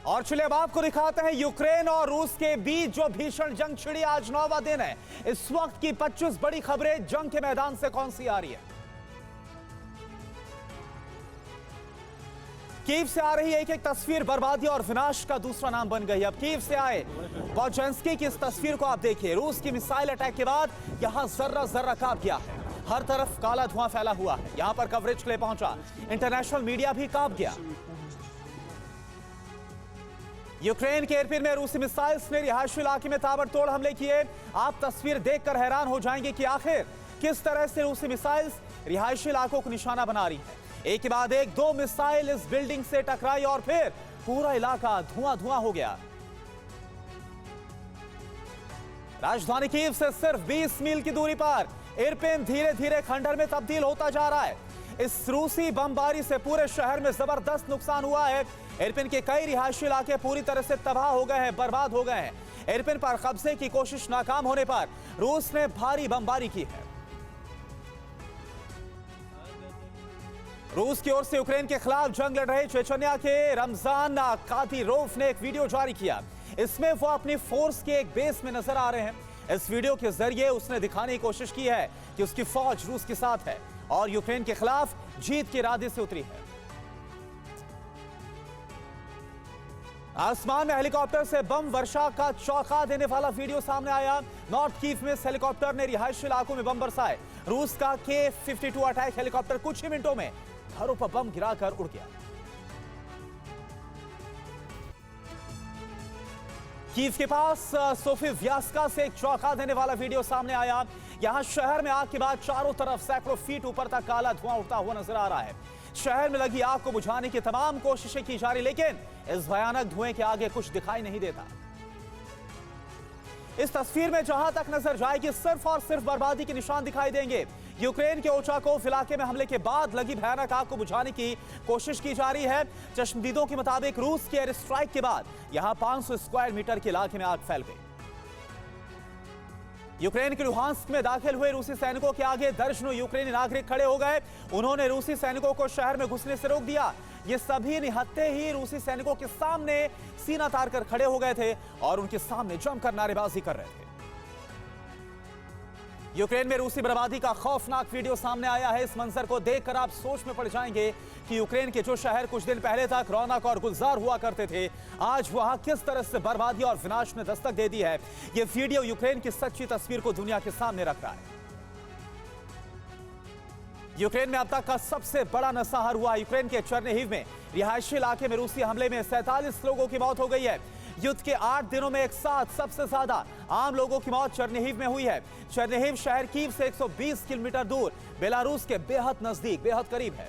और चलिए अब आपको दिखाते हैं यूक्रेन और रूस के बीच जो भीषण जंग छिड़ी। आज 9वां दिन है। इस वक्त की 25 बड़ी खबरें जंग के मैदान से कौन सी आ रही है। कीव से आ रही एक एक तस्वीर बर्बादी और विनाश का दूसरा नाम बन गई। अब कीव से आए बोजेंस्की की इस तस्वीर को आप देखिए। रूस की मिसाइल अटैक के बाद यहां जर्रा जर्रा कांप गया है। हर तरफ काला धुआं फैला हुआ है। यहां पर कवरेज के लिए पहुंचा इंटरनेशनल मीडिया भी कांप गया। यूक्रेन के एयरफील्ड में रूसी मिसाइल्स ने रिहायशी इलाके में ताबड़तोड़ हमले किए। आप तस्वीर देखकर हैरान हो जाएंगे कि आखिर किस तरह से रूसी मिसाइल्स रिहायशी इलाकों को निशाना बना रही है। एक के बाद एक 2 मिसाइल इस बिल्डिंग से टकराई और फिर पूरा इलाका धुआं धुआं हो गया। राजधानी कीव से सिर्फ 20 मील की दूरी पर इरपिन धीरे धीरे खंडहर में तब्दील होता जा रहा है। इस रूसी बमबारी से पूरे शहर में जबरदस्त नुकसान हुआ है। इरपिन के कई रिहायशी इलाके पूरी तरह से तबाह हो गए हैं, बर्बाद हो गए हैं। इरपिन पर कब्जे की कोशिश नाकाम होने पर रूस ने भारी बमबारी की है। रूस की ओर से यूक्रेन के खिलाफ जंग लड़ रहे चेचन्या के रमजान कादिरोव ने एक वीडियो जारी किया। इसमें वो अपनी फोर्स के एक बेस में नजर आ रहे हैं। इस वीडियो के जरिए उसने दिखाने की कोशिश की है कि उसकी फौज रूस के साथ है और यूक्रेन के खिलाफ जीत के इरादे से उतरी है। आसमान में हेलीकॉप्टर से बम वर्षा का चौंका देने वाला वीडियो सामने आया। नॉर्थ कीव में हेलीकॉप्टर ने रिहायशी इलाकों में बम बरसाए। रूस का K-52 अटैक हेलीकॉप्टर कुछ ही मिनटों में घरों पर बम गिराकर उड़ गया। कीव के पास सोफिव्यास्का से एक चौंका देने वाला वीडियो सामने आया। यहां शहर में आग के बाद चारों तरफ सैकड़ों फीट ऊपर तक काला धुआं उठता हुआ नजर आ रहा है। शहर में लगी आग को बुझाने की तमाम कोशिशें की जा रही, लेकिन इस भयानक धुएं के आगे कुछ दिखाई नहीं देता। इस तस्वीर में जहां तक नजर जाएगी सिर्फ और सिर्फ बर्बादी के निशान दिखाई देंगे। यूक्रेन के ओचाकोव इलाके में हमले के बाद लगी भयानक आग को बुझाने की कोशिश की जा रही है। चश्मदीदों के मुताबिक रूस के एयर स्ट्राइक के बाद यहां 500 स्क्वायर मीटर के इलाके में आग फैल गई। यूक्रेन के लुहांस्क में दाखिल हुए रूसी सैनिकों के आगे दर्जनों यूक्रेनी नागरिक खड़े हो गए। उन्होंने रूसी सैनिकों को शहर में घुसने से रोक दिया। ये सभी निहत्थे ही रूसी सैनिकों के सामने सीना तार कर खड़े हो गए थे और उनके सामने जमकर नारेबाजी कर रहे थे। यूक्रेन में रूसी बर्बादी का खौफनाक वीडियो सामने आया है। इस मंजर को देखकर आप सोच में पड़ जाएंगे कि यूक्रेन के जो शहर कुछ दिन पहले तक रौनक और गुलजार हुआ करते थे, आज वहां किस तरह से बर्बादी और विनाश ने दस्तक दे दी है। यह वीडियो यूक्रेन की सच्ची तस्वीर को दुनिया के सामने रख रहा है। यूक्रेन में अब तक का सबसे बड़ा नरसंहार हुआ। यूक्रेन के चेर्निहिव में रिहायशी इलाके में रूसी हमले में 47 लोगों की मौत हो गई है। युद्ध के 8 दिनों में एक साथ सबसे ज्यादा आम लोगों की मौत चेर्निहिव में हुई है। चेर्निहिव शहर कीव से 120 किलोमीटर दूर बेलारूस के बेहद नजदीक, बेहद करीब है।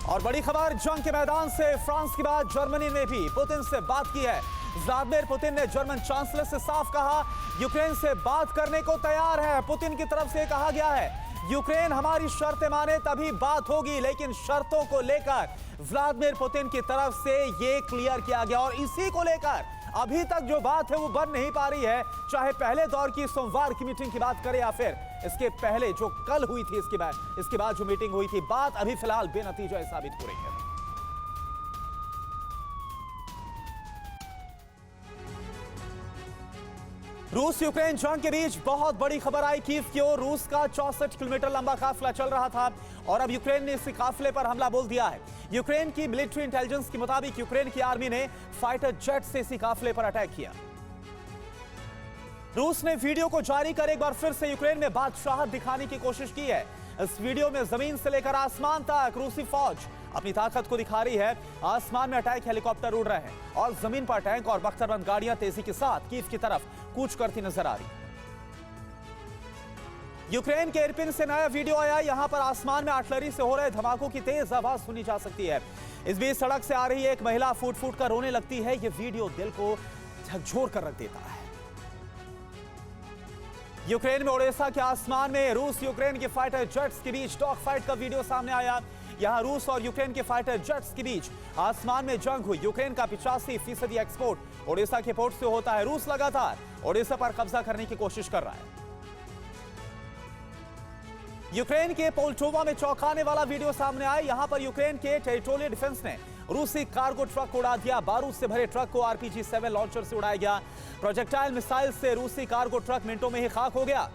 और बड़ी खबर जंग के मैदान से, फ्रांस के बाद जर्मनी ने भी पुतिन से बात की है। व्लादिमीर पुतिन ने जर्मन चांसलर से साफ कहा, यूक्रेन से बात करने को तैयार है। पुतिन की तरफ से कहा गया है, यूक्रेन हमारी शर्तें माने तभी बात होगी, लेकिन शर्तों को लेकर व्लादिमीर पुतिन की तरफ से ये क्लियर किया गया और इसी को लेकर अभी तक जो बात है वो बन नहीं पा रही है। चाहे पहले दौर की सोमवार की मीटिंग की बात करें या फिर इसके पहले जो कल हुई थी, इसके बाद जो मीटिंग हुई थी, बात अभी फिलहाल बेनतीजा साबित हो रही है। रूस यूक्रेन जंग के बीच बहुत बड़ी खबर आई कीव की ओर। रूस का 64 किलोमीटर लंबा काफिला चल रहा था और अब यूक्रेन ने इस काफिले पर हमला बोल दिया है। यूक्रेन की मिलिट्री इंटेलिजेंस के मुताबिक यूक्रेन की आर्मी ने फाइटर जेट से इसी काफिले पर अटैक किया। रूस ने वीडियो को जारी कर एक बार फिर से यूक्रेन में बादशाहत दिखाने की कोशिश की है। इस वीडियो में जमीन से लेकर आसमान तक रूसी फौज अपनी ताकत को दिखा रही है। आसमान में अटैक हेलीकॉप्टर उड़ रहे हैं और जमीन पर टैंक और बख्तरबंद गाड़ियां तेजी के साथ कीव की तरफ कूच करती नजर आ रही। यूक्रेन के इरपिन से नया वीडियो आया। यहां पर आसमान में आर्टिलरी से हो रहे धमाकों की तेज आवाज सुनी जा सकती है। इस बीच सड़क से आ रही एक महिला फूट फूट कर रोने लगती है। यह वीडियो दिल को झकझोर कर रख देता है। यूक्रेन में ओडेसा के आसमान में रूस यूक्रेन के फाइटर जेट्स के बीच डॉग फाइट का वीडियो सामने आया। यहां रूस और यूक्रेन के फाइटर जेट्स के बीच आसमान में जंग हुई। यूक्रेन का 85% एक्सपोर्ट ओडेसा के पोर्ट से होता है। रूस लगातार ओडेसा पर कब्जा करने की कोशिश कर रहा है। यूक्रेन के पोल्टोवा में चौंकाने वाला वीडियो सामने आया। यहां पर यूक्रेन के टेरिटोरियल डिफेंस ने रूसी कार्गो ट्रक को उड़ा दिया। बारूद से भरे ट्रक को RPG-7 लॉन्चर से उड़ाया गया। प्रोजेक्टाइल मिसाइल से रूसी कार्गो ट्रक मिनटों में ही खाक हो गया।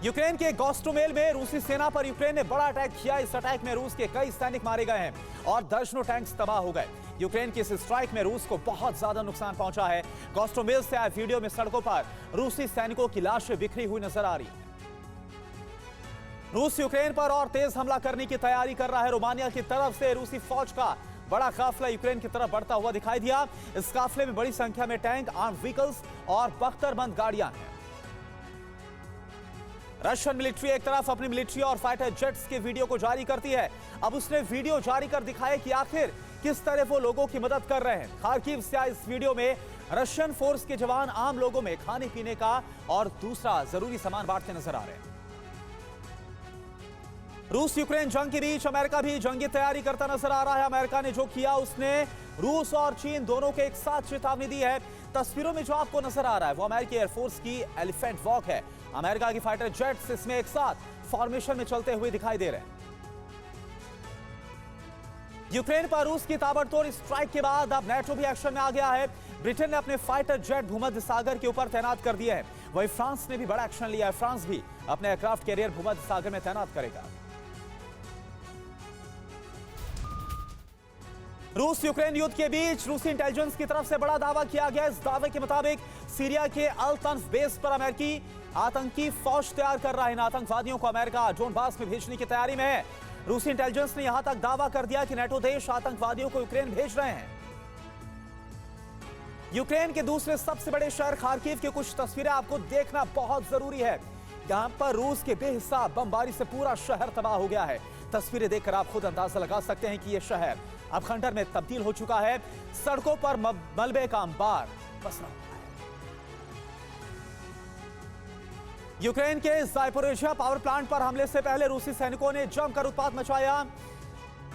यूक्रेन के गोस्टोमेल में रूसी सेना पर यूक्रेन ने बड़ा अटैक किया। इस अटैक में रूस के कई सैनिक मारे गए हैं और दर्जनों टैंक्स तबाह हो गए। यूक्रेन की इस स्ट्राइक में रूस को बहुत ज्यादा नुकसान पहुंचा है। गोस्टोमेल से आए वीडियो में सड़कों पर रूसी सैनिकों की लाशें बिखरी हुई नजर आ रही है। रूस यूक्रेन पर और तेज हमला करने की तैयारी कर रहा है। रोमानिया की तरफ से रूसी फौज का बड़ा काफिला यूक्रेन की तरफ बढ़ता हुआ दिखाई दिया। इस काफिले में बड़ी संख्या में टैंक, आर्म्ड व्हीकल्स और बख्तरबंद गाड़ियां हैं। रशियन मिलिट्री एक तरफ अपनी मिलिट्री और फाइटर जेट्स के वीडियो को जारी करती है। अब उसने वीडियो जारी कर दिखाया कि आखिर किस तरह वो लोगों की मदद कर रहे हैं। खार्किव से आए इस वीडियो में रशियन फोर्स के जवान आम लोगों में खाने पीने का और दूसरा जरूरी सामान बांटते नजर आ रहे हैं। रूस यूक्रेन जंग के बीच अमेरिका भी जंगी तैयारी करता नजर आ रहा है। अमेरिका ने जो किया उसने रूस और चीन दोनों के एक साथ चेतावनी दी है। तस्वीरों में जो आपको नजर आ रहा है वो अमेरिकी एयरफोर्स की एलिफेंट वॉक है। अमेरिका की फाइटर जेट्स इसमें एक साथ फॉर्मेशन में चलते हुए दिखाई दे रहे हैं। यूक्रेन पर रूस की ताबड़तोड़ स्ट्राइक के बाद अब नेटो भी एक्शन में आ गया है। ब्रिटेन ने अपने फाइटर जेट भूमध्य सागर के ऊपर तैनात कर दिए हैं। वहीं फ्रांस ने भी बड़ा एक्शन लिया है। फ्रांस भी अपने एयरक्राफ्ट कैरियर भूमध्य सागर में तैनात करेगा। रूस यूक्रेन युद्ध के बीच रूसी इंटेलिजेंस की तरफ से बड़ा दावा किया गया। इस दावे के मुताबिक सीरिया के अल तन्फ बेस पर अमेरिकी आतंकी फौज तैयार कर रहा है। इन आतंकवादियों को अमेरिका डोनबास में भेजने की तैयारी में है। रूसी इंटेलिजेंस ने यहां तक दावा कर दिया कि नेटो देश आतंकवादियों को यूक्रेन भेज रहे हैं। यूक्रेन के दूसरे सबसे बड़े शहर खार्किव की कुछ तस्वीरें आपको देखना बहुत जरूरी है। यहां पर रूस के बेहिसाब बमबारी से पूरा शहर तबाह हो गया है। तस्वीरें देखकर आप खुद अंदाजा लगा सकते हैं कि यह शहर अब खंडर में तब्दील हो चुका है। सड़कों पर मलबे का अंबार पसरा हुआ है। यूक्रेन के ज़ापोरिज़िया पावर प्लांट पर हमले से पहले रूसी सैनिकों ने जमकर उत्पात मचाया।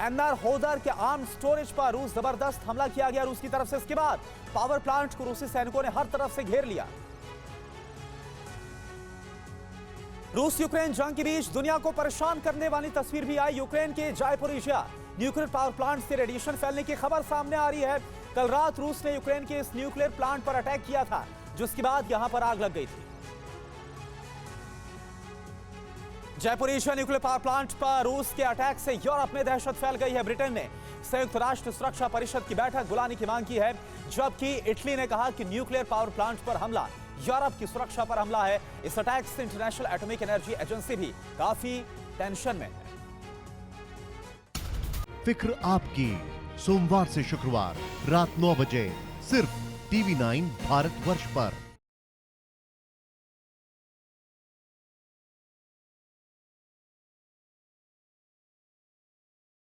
एन्नार होदर के आर्म स्टोरेज पर रूस जबरदस्त हमला किया गया रूस की तरफ से। इसके बाद पावर प्लांट को रूसी सैनिकों ने हर तरफ से घेर लिया। रूस यूक्रेन जंग के बीच दुनिया को परेशान करने वाली तस्वीर भी आई। यूक्रेन के ज़ापोरिज़िया न्यूक्लियर पावर प्लांट से रेडिएशन फैलने की खबर सामने आ रही है। कल रात रूस ने यूक्रेन के इस न्यूक्लियर प्लांट पर अटैक किया था, जिसके बाद यहां पर आग लग गई थी। ज़ापोरिज़िया न्यूक्लियर पावर प्लांट पर रूस के अटैक से यूरोप में दहशत फैल गई है। ब्रिटेन ने संयुक्त राष्ट्र सुरक्षा परिषद की बैठक बुलाने की मांग की है, जबकि इटली ने कहा कि न्यूक्लियर पावर प्लांट पर हमला यूरोप की सुरक्षा पर हमला है। इस अटैक से इंटरनेशनल एटॉमिक एनर्जी एजेंसी भी काफी टेंशन में है। फिक्र आपकी, सोमवार से शुक्रवार रात 9 बजे सिर्फ TV9 भारतवर्ष पर।